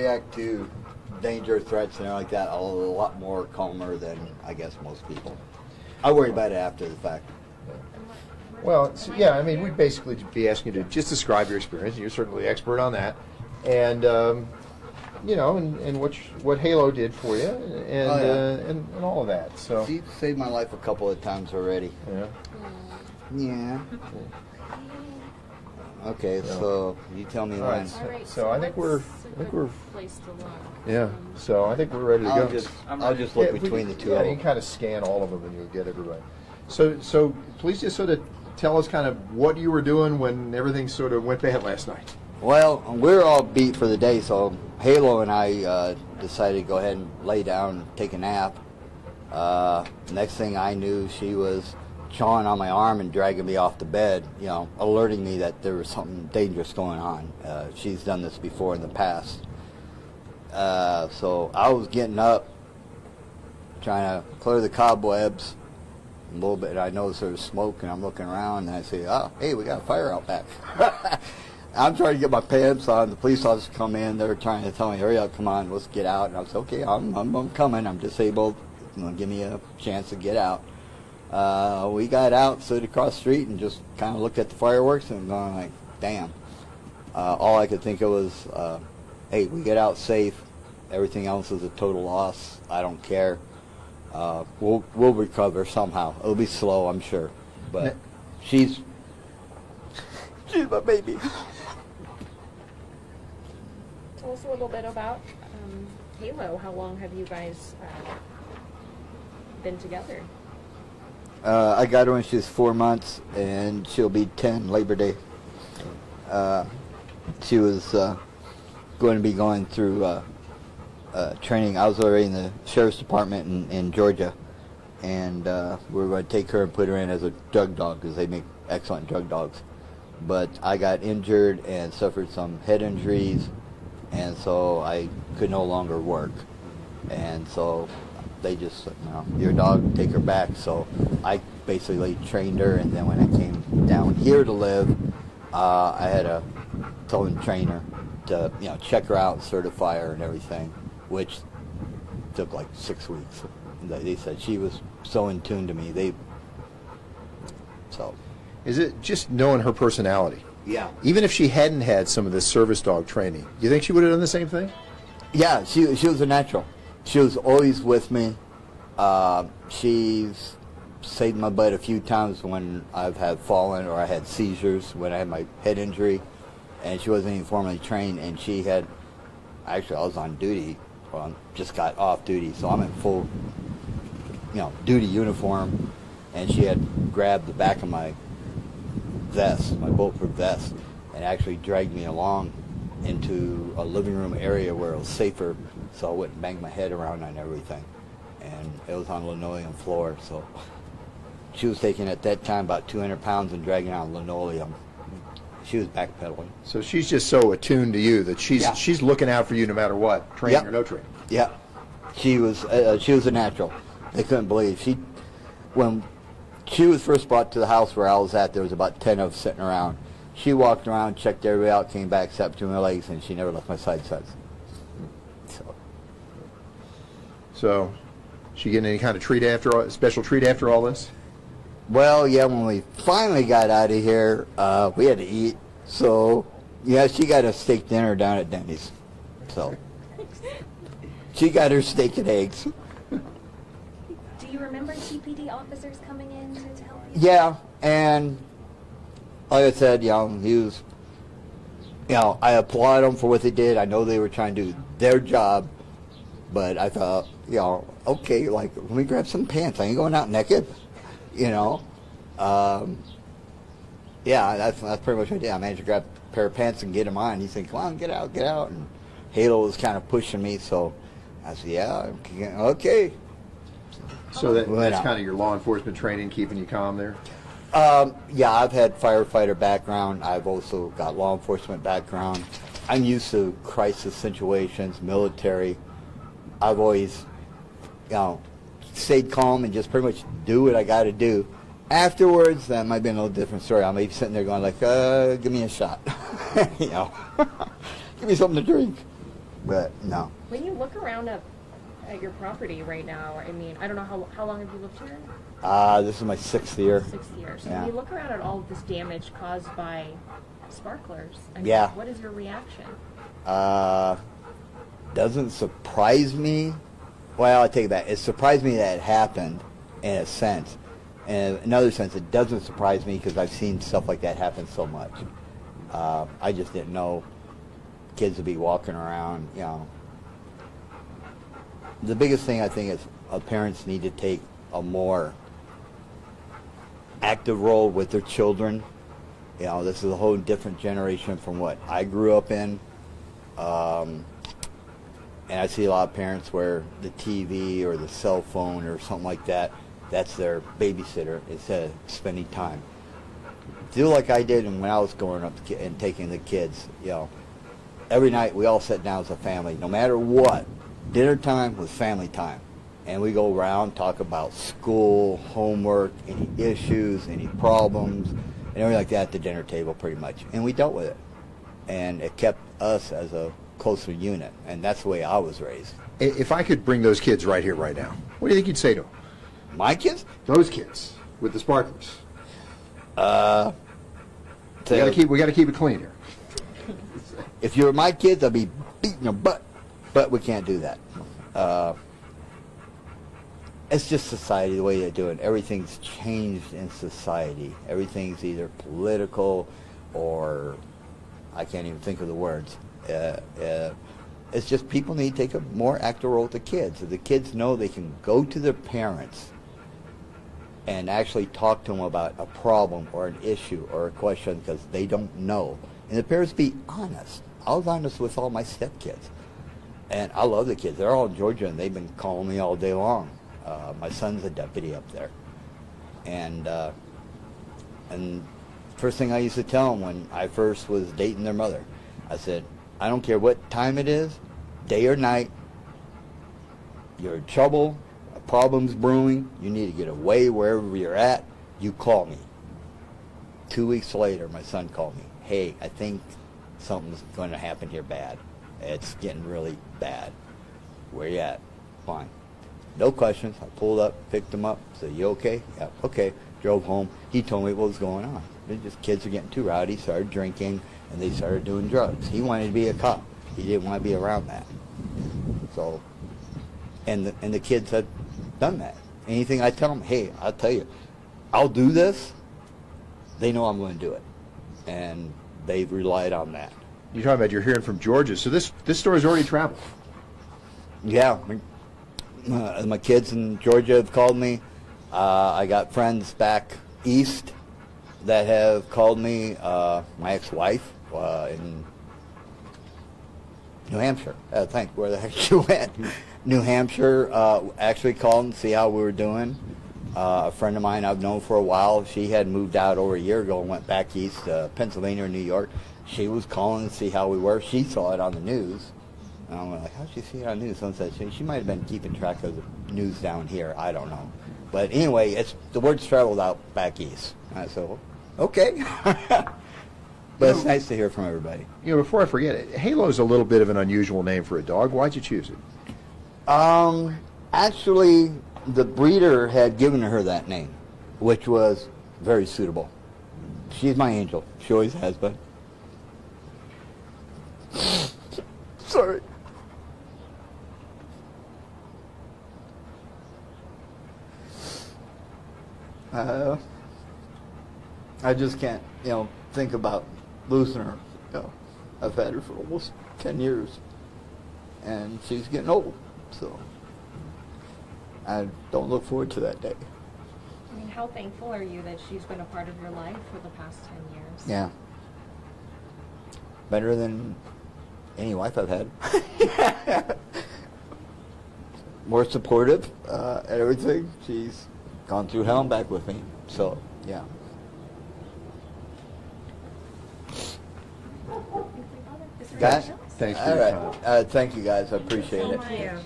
React to danger, threats, and everything like that a lot more calmer than I guess most people. I worry about it after the fact. Well, yeah, I mean, we'd basically be asking you to just describe your experience. You're certainly expert on that, and you know, and what Halo did for you, and and all of that. So she saved my life a couple of times already. Yeah. Yeah. Okay, so you tell me when. So I think we're place to look. yeah. So I think we're ready to go. I'll just look between the two. Yeah, of you them. can kind of scan all of them and you'll get everybody. So please just sort of tell us kind of what you were doing when everything sort of went bad last night. Well, we were all beat for the day, so Halo and I decided to go ahead and lay down and take a nap. Next thing I knew, she was chawing on my arm and dragging me off the bed, you know, alerting me that there was something dangerous going on. She's done this before in the past. So I was getting up, trying to clear the cobwebs a little bit. I noticed there was smoke, and I'm looking around, and I say, oh, hey, we got a fire out back. I'm trying to get my pants on. The police officers come in. They're trying to tell me, hurry up, come on, let's get out. And I was okay, I'm coming. I'm disabled. You know, give me a chance to get out. We got out, stood across the street, and just kind of looked at the fireworks and going like, damn. All I could think of was, hey, we get out safe. Everything else is a total loss. I don't care. We'll recover somehow. It'll be slow, I'm sure. But she's my baby. Tell us a little bit about Halo. How long have you guys been together? I got her when she was 4 months, and she'll be 10 Labor Day. She was going to be going through training. I was already in the sheriff's department in Georgia, and we were going to take her and put her in as a drug dog because they make excellent drug dogs. But I got injured and suffered some head injuries, and so I could no longer work. And so they just said, no, your dog, take her back. So I basically trained her, and then when I came down here to live, I had to tell them trainer to, you know, check her out, certify her and everything, which took like 6 weeks. They said she was so in tune to me. So. Is it just knowing her personality? Yeah. Even if she hadn't had some of this service dog training, do you think she would have done the same thing? Yeah, she was a natural. She was always with me. She's saved my butt a few times when I've had fallen or I had seizures, when I had my head injury, and she wasn't even formally trained, and she had, actually I was on duty, well, just got off duty, so I'm in full, you know, duty uniform, and she had grabbed the back of my vest, my bulletproof vest, and actually dragged me along into a living room area where it was safer, so I wouldn't bang my head around on everything. And it was on linoleum floor, so she was taking at that time about 200 pounds and dragging on linoleum. She was backpedaling. So she's just so attuned to you that she's looking out for you no matter what, training or no training. Yeah, she was a natural. They couldn't believe when she was first brought to the house where I was at. There was about 10 of us sitting around. She walked around, checked everybody out, came back, sat between my legs, and she never left my side since. So, she getting any kind of special treat after all this? Well, yeah, when we finally got out of here, we had to eat. So, yeah, she got a steak dinner down at Denny's. So, she got her steak and eggs. Do you remember TPD officers coming in to help you? Yeah, and like I said, you know, he was, you know, I applaud them for what they did. I know they were trying to do their job, but I thought, you know, okay, like, let me grab some pants. I ain't going out naked, you know. Yeah, that's pretty much what I did. I managed to grab a pair of pants and get them on. He said, come on, get out, get out. And Halo was kind of pushing me, so I said, yeah, okay. So that's kind of your law enforcement training, keeping you calm there? Yeah, I've had firefighter background. I've also got law enforcement background. I'm used to crisis situations, military. I've always, you know, stayed calm and just pretty much do what I got to do. Afterwards, that might be a little different story. I may be sitting there going like, give me a shot, you know, give me something to drink. But no. When you look around at your property right now, I mean, I don't know how long have you lived here? This is my 6th year. 6 years. So Yeah. when you look around at all of this damage caused by sparklers, I mean, Yeah. what is your reaction? Doesn't surprise me. Well, I take it back. It surprised me that it happened in a sense. In another sense, it doesn't surprise me because I've seen stuff like that happen so much. I just didn't know kids would be walking around, you know. The biggest thing I think is parents need to take a more active role with their children. You know, this is a whole different generation from what I grew up in. And I see a lot of parents where the TV or the cell phone or something like that, that's their babysitter instead of spending time. Do like I did when I was growing up and taking the kids, you know. Every night we all sat down as a family, no matter what. Dinner time was family time. And we go around, talk about school, homework, any issues, any problems, and everything like that at the dinner table pretty much. And we dealt with it. And it kept us as a closer unit. And that's the way I was raised. If I could bring those kids right here, right now, what do you think you'd say to them? My kids? Those kids with the sparklers. We got to keep it clean here. If you were my kids, I'd be beating your butt. But we can't do that. It's just society, the way they do it. Everything's changed in society. Everything's either political or I can't even think of the words. It's just people need to take a more active role with the kids. If the kids know they can go to their parents and actually talk to them about a problem or an issue or a question because they don't know. And the parents be honest. I was honest with all my stepkids. And I love the kids. They're all in Georgia, and they've been calling me all day long. My son's a deputy up there. And first thing I used to tell them when I first was dating their mother, I said, I don't care what time it is, day or night, you're in trouble, a problem's brewing, you need to get away wherever you're at, you call me. 2 weeks later, my son called me. Hey, I think something's going to happen here bad. It's getting really bad. Where you at? Fine. No questions. I pulled up, picked him up, said, you okay? Yeah, okay. Drove home. He told me what was going on. Just kids are getting too rowdy, started drinking, and they started doing drugs. He wanted to be a cop. He didn't want to be around that. So, and the kids had done that. Anything I tell them, hey, I'll tell you, I'll do this, they know I'm going to do it. And they've relied on that. You're talking about you're hearing from Georgia, so this story's already traveled. Yeah. My kids in Georgia have called me. I got friends back east that have called me. My ex-wife in New Hampshire. Where the heck she went? New Hampshire actually called and see how we were doing. A friend of mine I've known for a while, she had moved out over a year ago and went back east to Pennsylvania or New York. She was calling to see how we were. She saw it on the news. And I'm like, how'd she see it on the news? Someone said she might have been keeping track of the news down here. I don't know. But anyway, the word's traveled out back east. I said, well, okay. But it's nice to hear from everybody. You know, before I forget it, Halo's a little bit of an unusual name for a dog. Why'd you choose it? Actually, the breeder had given her that name, which was very suitable. She's my angel. She always has been. Sorry. I just can't, think about losing her. I've had her for almost 10 years, and she's getting old, so I don't look forward to that day. I mean, how thankful are you that she's been a part of your life for the past 10 years? Yeah. Better than any wife I've had. More supportive at everything. She's gone through hell and back with me. So, yeah. Is there Guys, anything else? Thanks for all your right. time. Thank you guys. I appreciate it. Thank you.